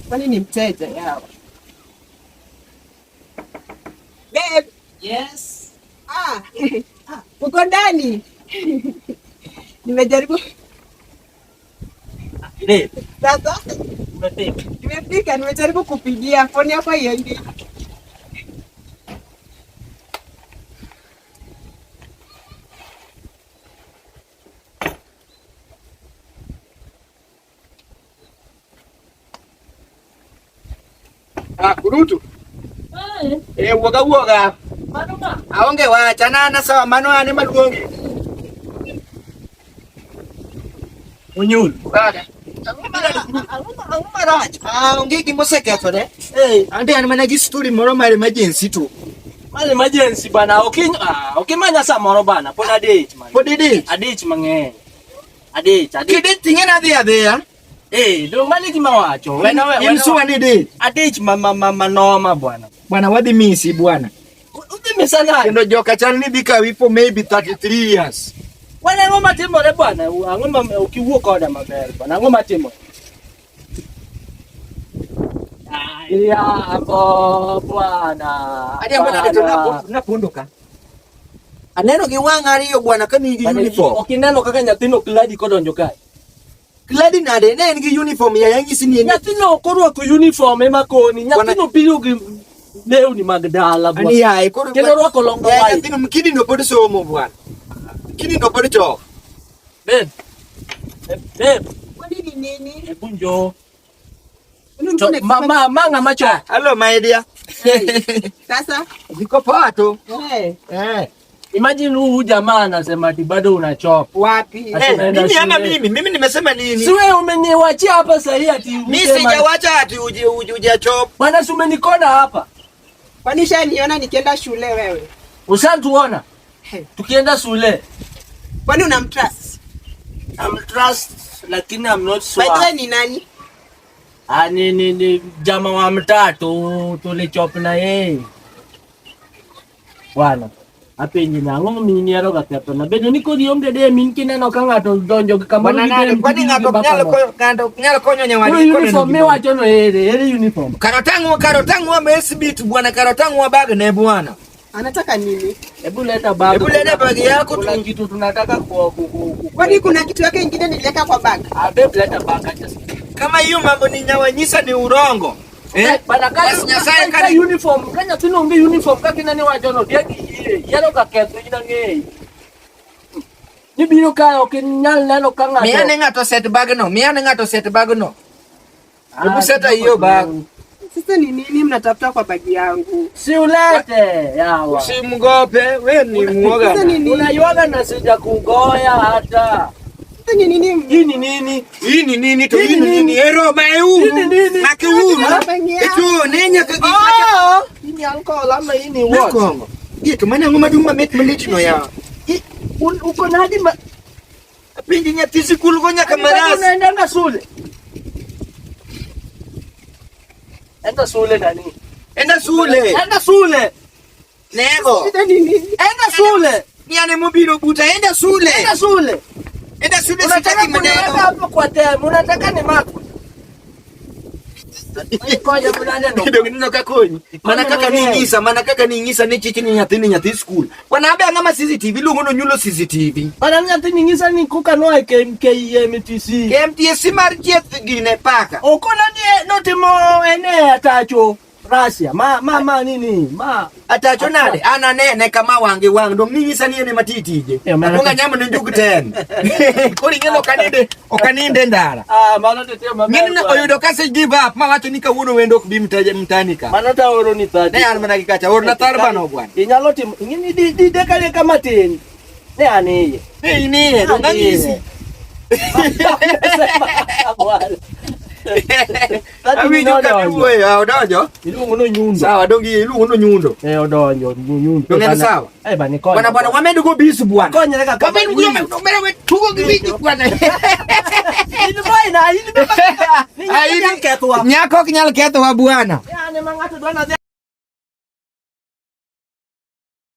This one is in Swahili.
Kwani ni mteja yao? Babe. Yes. Uko ndani? Nimejaribu. Babe. Sasa Umefika. nimefika, nimejaribu kupigia phone yako haiendi. Kurutu. Woga. Manuma. Aonge wachana na sawa mano ane maluongi. Unyul. Baga. Onge gimoseket ne. Ande an mana gi story moro mar emergency to. Mal emergency bana okimanya samoro bana pod adich man. Pod idich. Adich mang'eny. Adich. Kide tinge na dhia. Dong mani gima wacho. Imsuwa ni idich. Adich manoma bwana. Bwana wadhi misi bwana. Udhimisa nayo. Kendo joka chal ni dhikawi for maybe 33 years. Wana ang'o matimore bwana? Ang'o ma ukiwuok koda maber bwana? Ang'o matimore? Ya bwana. Adi ambona napondoka. Aneno gi wang' ariyo bwana ka nigi uniform. Okineno kaka nyathino kladi kodonjo kae. Kladi nade ne en gi uniform ya yangisi ni en. Nyathino korwako uniform ema koni. Nyathino biro gi lewni mag dala bwana. Ani yae koro kendo rwako longo white. Nyathino mkidi ndo pod somo bwana. Kidi ndo pod chok. Babe. Kwani ni nini? Hebu njoo. Mama. Manga macho. Hello my dear. Sasa? Ziko poa tu. Imagine huyu jamaa anasema ati bado unachop. Wapi? Mimi ama mimi nimesema nini? Si wewe umeniwachia hapa sasa hii ati mimi sijawacha ati uje chop. Bwana si umenikona hapa. Kwani shaniona nikienda shule wewe? Ushantuona? Tukienda shule. Kwani unamtrust? I'm trust lakini I'm not sure. Wewe ni nani? Ni jamaa wa mtatu tulichop na yeye. Bwana. Apenji na ngomo miniero gateto na bedo niko diomde de min kineno ka ngato donjo kamano ni kwani ngato nyalo konyo nyawadi ko uniform me wacho no ere uniform karotangu wa mesbit bwana karotangu wa bag ne bwana anataka nini? Hebu leta bag yako tu kuna kitu tunataka kwani kuna kitu yake kingine nileka kwa bag babe leta bag acha kama hiyo mambo ni nyawanyisa ni urongo bana kaya uniform kanya tuno ngi uniform kakina ni wacho no yalo ka ketho ina ngei ni biro ka okinyal neno ka ngato miane ngato set bag no hebu seta hiyo bag. Sasa ni nini mnatafuta kwa bagi yangu? Si ulete yawa. Usimgope, wewe ni muoga. Unayoga na sija kugoya hata. Sasa ni nini? Hii ni nini to hii ni nini? Ero maeu. Makiu. Eto nenya kagi. Hii ni alcohol ama hii ni what? Hii to maana ngoma duma met mlit no ya. Uko na hadi apindi nyati sikulu gonya kamaras. Unaenda shule. Enda shule nani? Enda shule. Nego. Enda shule. Ni ane mobilo buta enda shule. Sitaki maneno. Hapo kwa temu unataka ni mako. Ngoja mnane no. Kidogo nino kakonyi. Mana kaka niingisa ni chichi ni nyathi school. Wanaambia ngama CCTV lungono nyulo CCTV. Bana nyathi niingisa ni kuka no KMTC. KMTC mar chieth gine paka. Okona ni notimo ene atacho. Russia nini atacho nade ana nene kama wange ndo mingisa ni ene matitije akonga nyama ni njugu ten kuri ngeno okaninde ndara mano tetema mama ngene oyudo kase give up mawacho ni kawuono wendo bi mtanika mano ta oro ni thadi ne an mana kikacha oro na tarba no bwana inyalo timo ngini di dekale kama tin ne aniye iniye ndo ngisi Ami juga duwe ya odojo. Iluongo no nyundo. Sawa dongi iluongo no nyundo. Odonjo nyundo. Ngene sawa. Bani konya. Bwana wamedo go bisu bwana. Konya kaka. Kama ni ngome mbele we tuko gibiji bwana. Ini boy na ini baba. Ni nyako ketwa. Nyako kinyal ketwa bwana. Yani mangato dona